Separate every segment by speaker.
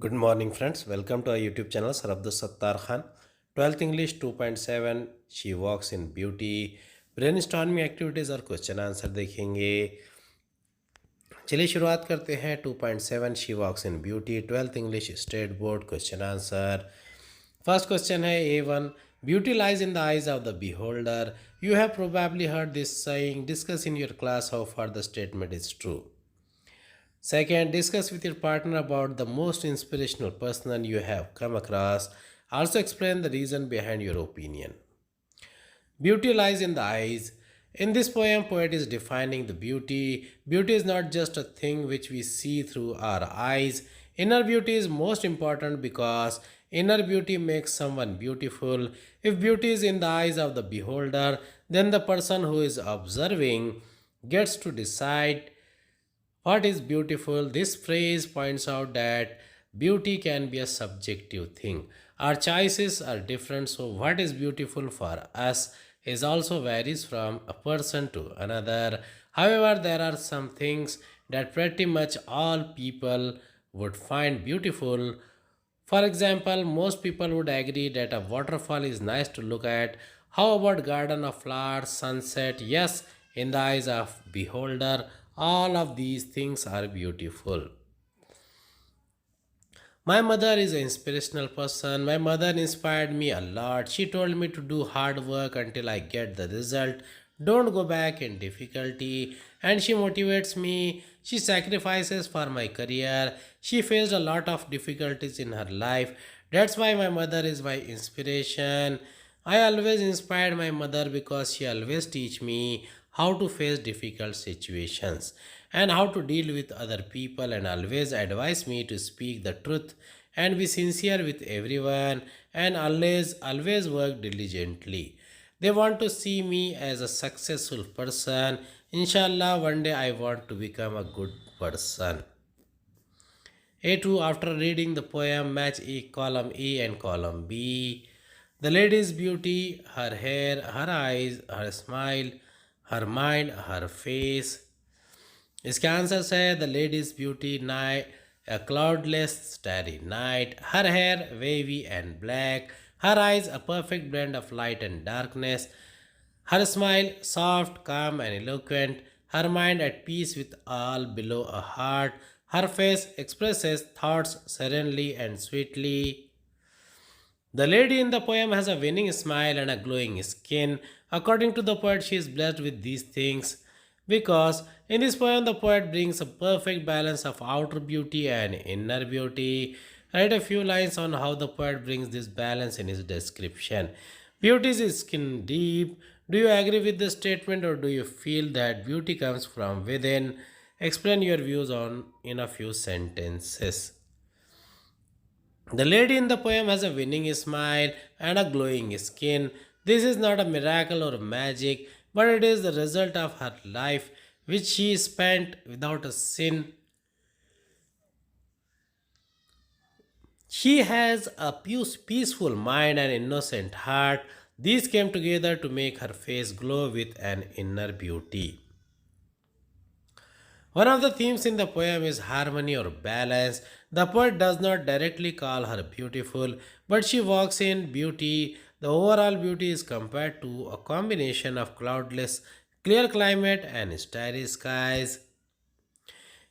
Speaker 1: Good morning, friends. Welcome to our YouTube channel, Sir Abdul Sattar Khan. 12th English 2.7 She Walks in Beauty. Brainstorming activities और question answer देखेंगे। चलिए शुरुआत करते हैं। 2.7 she walks in beauty, 12th English state board question answer. First question है A1, beauty lies in the eyes of the beholder. You have probably heard this saying. Discuss in your class how far the statement is true. Second, discuss with your partner about the most inspirational person you have come across. Also explain the reason behind your opinion. Beauty lies in the eyes. In this poem, poet is defining the beauty. Beauty is not just a thing which we see through our eyes. Inner beauty is most important because inner beauty makes someone beautiful. If beauty is in the eyes of the beholder, then the person who is observing gets to decide what is beautiful. This phrase points out that beauty can be a subjective thing. Our choices are different, so what is beautiful for us is also varies from a person to another. However, there are some things that pretty much all people would find beautiful. For example, most people would agree that a waterfall is nice to look at. How about garden of flowers, sunset? Yes, in the eyes of beholder, all of these things are beautiful. My mother is an inspirational person. My mother inspired me a lot. She told me to do hard work until I get the result. Don't go back in difficulty. And she motivates me. She sacrifices for my career. She faced a lot of difficulties in her life. That's why my mother is my inspiration. I always inspired my mother because she always teach me how to face difficult situations and how to deal with other people, and always advise me to speak the truth and be sincere with everyone, and always work diligently. They want to see me as a successful person. Inshallah, one day I want to become a good person. A2, after reading the poem, match column A and column B. The lady's beauty, her hair, her eyes, her smile, her mind, her face. इसके answers है the ladies beauty night, a cloudless starry night, her hair wavy and black, her eyes a perfect blend of light and darkness, her smile soft, calm and eloquent, her mind at peace with all below a heart, her face expresses thoughts serenely and sweetly. The lady in the poem has a winning smile and a glowing skin. According to the poet, she is blessed with these things because in this poem, the poet brings a perfect balance of outer beauty and inner beauty. Write a few lines on how the poet brings this balance in his description. Beauty is skin deep. Do you agree with the statement, or do you feel that beauty comes from within? Explain your views on in a few sentences. The lady in the poem has a winning smile and a glowing skin. This is not a miracle or magic, but it is the result of her life, which she spent without a sin. She has a peaceful mind and innocent heart. These came together to make her face glow with an inner beauty. One of the themes in the poem is harmony or balance. The poet does not directly call her beautiful, but she walks in beauty. The overall beauty is compared to a combination of cloudless, clear climate and starry skies.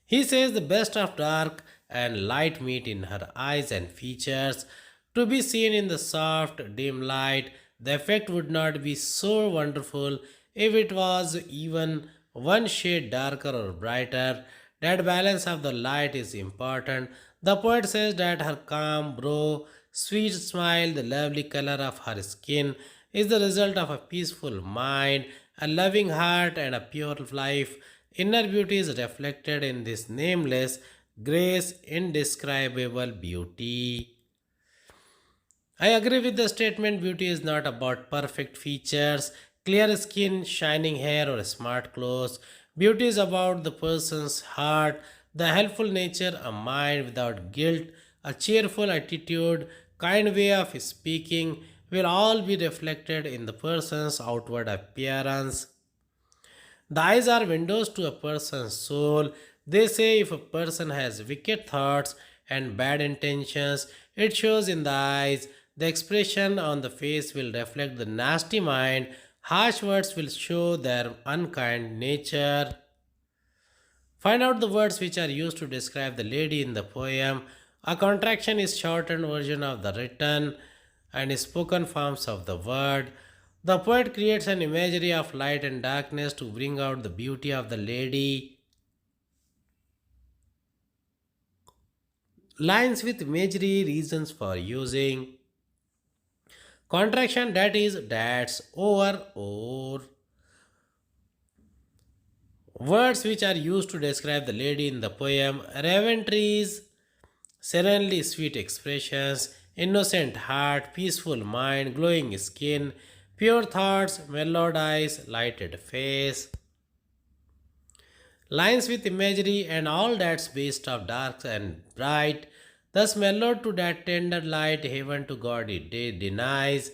Speaker 1: He says the best of dark and light meet in her eyes and features. To be seen in the soft, dim light, the effect would not be so wonderful if it was even one shade darker or brighter. That balance of the light is important. The poet says that her calm brow, sweet smile, the lovely color of her skin is the result of a peaceful mind, a loving heart, and a pure life. Inner beauty is reflected in this nameless grace, indescribable beauty. I agree with the statement beauty is not about perfect features, clear skin, shining hair, or smart clothes. Beauty is about the person's heart, the helpful nature, a mind without guilt, a cheerful attitude, kind way of speaking will all be reflected in the person's outward appearance. The eyes are windows to a person's soul. They say if a person has wicked thoughts, and bad intentions. It shows in the eyes. The expression on the face will reflect the nasty mind. Harsh words will show their unkind nature. Find out the words which are used to describe the lady in the poem. A contraction is shortened version of the written and spoken forms of the word. The poet creates an imagery of light and darkness to bring out the beauty of the lady. Lines with imagery reasons for using. Contraction, that is, that's, over, or. Words which are used to describe the lady in the poem. Raven trees, serenely sweet expressions, innocent heart, peaceful mind, glowing skin, pure thoughts, mellowed eyes, lighted face. Lines with imagery and all that's based of dark and bright, thus mellowed to that tender light, heaven to God it denies.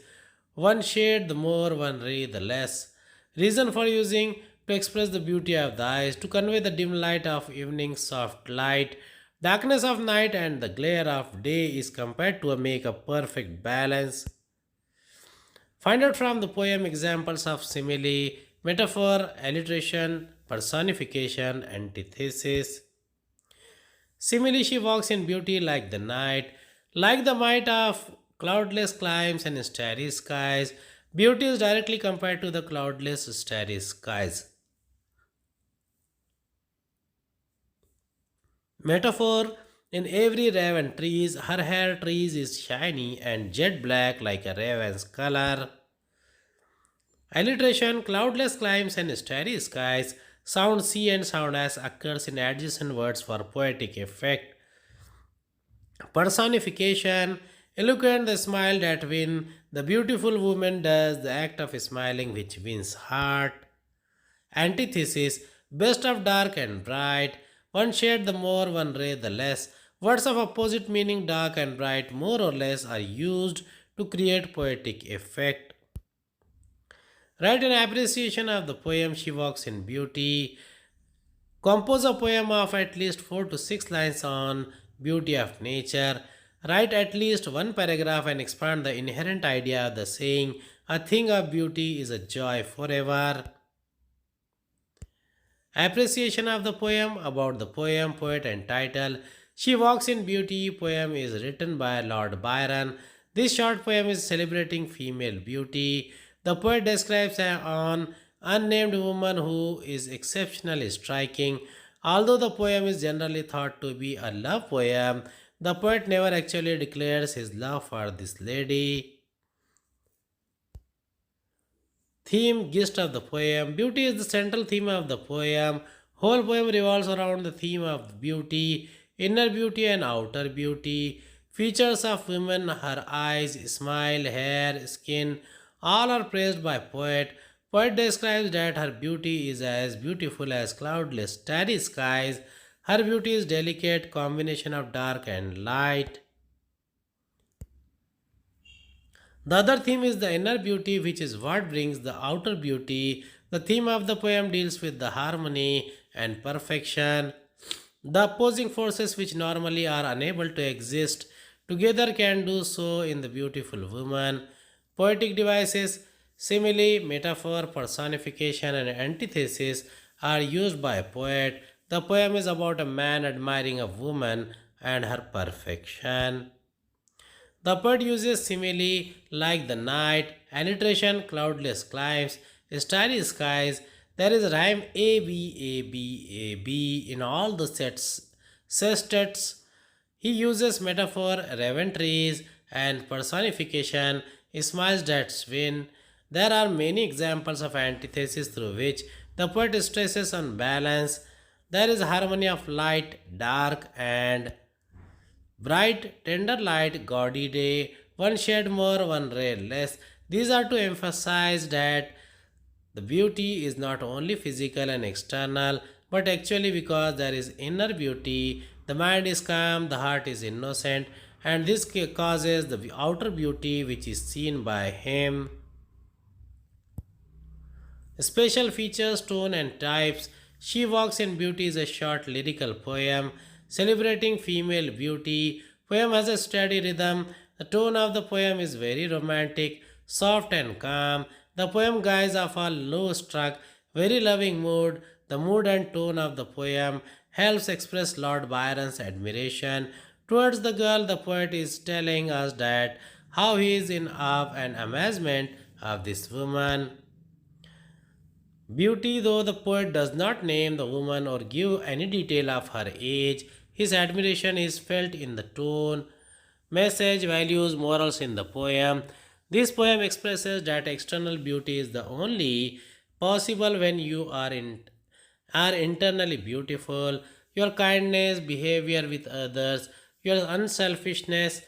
Speaker 1: One shade the more, one ray the less. Reason for using, to express the beauty of the eyes, to convey the dim light of evening soft light. Darkness of night and the glare of day is compared to make a perfect balance. Find out from the poem examples of simile, metaphor, alliteration, personification, antithesis. Simile, she walks in beauty like the might of cloudless climes and starry skies. Beauty is directly compared to the cloudless starry skies. Metaphor, in every raven trees, her hair trees is shiny and jet black like a raven's color. Alliteration, cloudless climes and starry skies. Sound C and sound S occurs in adjacent words for poetic effect. Personification, eloquent the smile that win. The beautiful woman does the act of smiling which wins heart. Antithesis, best of dark and bright. One shade the more, one ray the less. Words of opposite meaning, dark and bright, more or less, are used to create poetic effect. Write an appreciation of the poem She Walks in Beauty. Compose a poem of at least 4 to 6 lines on beauty of nature. Write at least one paragraph and expand the inherent idea of the saying, a thing of beauty is a joy forever. Appreciation of the poem. About the poem, poet and title. She Walks in Beauty poem is written by Lord Byron. This short poem is celebrating female beauty. The poet describes an unnamed woman who is exceptionally striking. Although the poem is generally thought to be a love poem, the poet never actually declares his love for this lady. Theme, gist of the poem. Beauty is the central theme of the poem. Whole poem revolves around the theme of beauty, inner beauty and outer beauty. Features of women, her eyes, smile, hair, skin, all are praised by poet. Poet describes that her beauty is as beautiful as cloudless starry skies. Her beauty is delicate combination of dark and light. The other theme is the inner beauty, which is what brings the outer beauty. The theme of the poem deals with the harmony and perfection. The opposing forces, which normally are unable to exist together, can do so in the beautiful woman. Poetic devices, simile, metaphor, personification, and antithesis are used by a poet. The poem is about a man admiring a woman and her perfection. The poet uses simile like the night, alliteration, cloudless climes, starry skies. There is rhyme A B A B A B in all the sextets. He uses metaphor, raven trees, and personification, smiles that swim. There are many examples of antithesis through which the poet stresses on balance. There is harmony of light, dark, and bright, tender light, gaudy day, one shade more, one ray less. These are to emphasize that the beauty is not only physical and external, but actually because there is inner beauty. The mind is calm, the heart is innocent, and this causes the outer beauty which is seen by him. Special features, tone, and types. She Walks in Beauty is a short lyrical poem celebrating female beauty. Poem has a steady rhythm. The tone of the poem is very romantic, soft and calm. The poem guys of a low struck, very loving mood. The mood and tone of the poem helps express Lord Byron's admiration towards the girl. The poet is telling us that how he is in awe and amazement of this woman. Beauty, though the poet does not name the woman or give any detail of her age, his admiration is felt in the tone, message, values, morals in the poem. This poem expresses that external beauty is the only possible when you are internally beautiful. Your kindness, behavior with others, your unselfishness,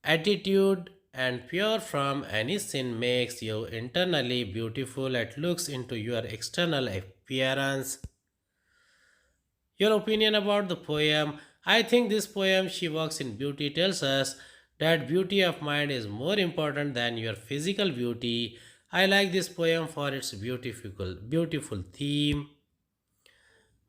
Speaker 1: attitude, and pure from any sin makes you internally beautiful. It looks into your external appearance. Your opinion about the poem. I think this poem, She Walks in Beauty, tells us that beauty of mind is more important than your physical beauty. I like this poem for its beautiful theme.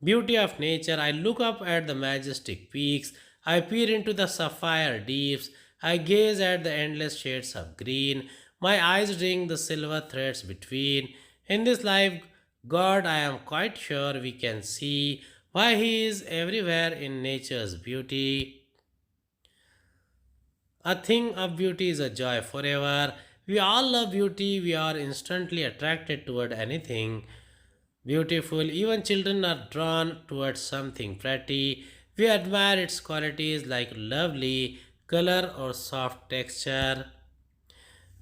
Speaker 1: Beauty of nature, I look up at the majestic peaks, I peer into the sapphire deeps, I gaze at the endless shades of green, my eyes ring the silver threads between. In this life, God, I am quite sure we can see why He is everywhere in nature's beauty. A thing of beauty is a joy forever. We all love beauty, we are instantly attracted toward anything beautiful. Even children are drawn towards something pretty. We admire its qualities like lovely color or soft texture.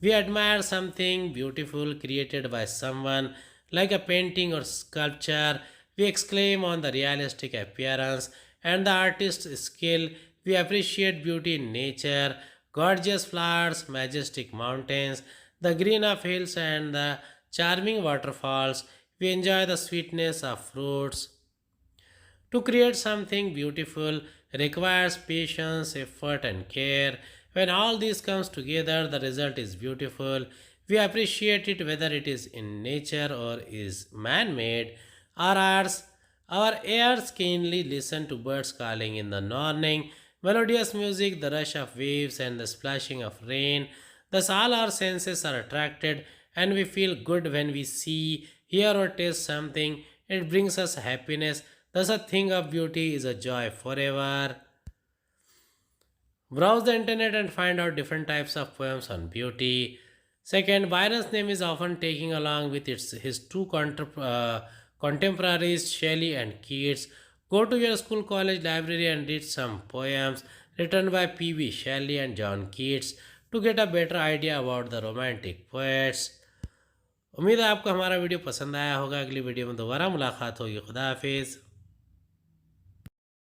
Speaker 1: We admire something beautiful created by someone like a painting or sculpture. We exclaim on the realistic appearance and the artist's skill. We appreciate beauty in nature, gorgeous flowers, majestic mountains, the green of hills, and the charming waterfalls. We enjoy the sweetness of fruits. To create something beautiful requires patience, effort, and care. When all this comes together, the result is beautiful. We appreciate it whether it is in nature or is man made. Our ears keenly listen to birds calling in the morning, melodious music, the rush of waves, and the splashing of rain. Thus, all our senses are attracted, and we feel good when we see, hear, or taste something. It brings us happiness. Thus, a thing of beauty is a joy forever. Browse the internet and find out different types of poems on beauty. Second, Byron's name is often taken along with his two contemporaries, Shelley and Keats. Go to your school, college, library and read some poems written by P.B. Shelley and John Keats to get a better idea about the romantic poets. उम्मीद है आपको हमारा video पसंद आया होगा। अगली video में दोबारा मुलाकात होगी। खुदा हाफिज़।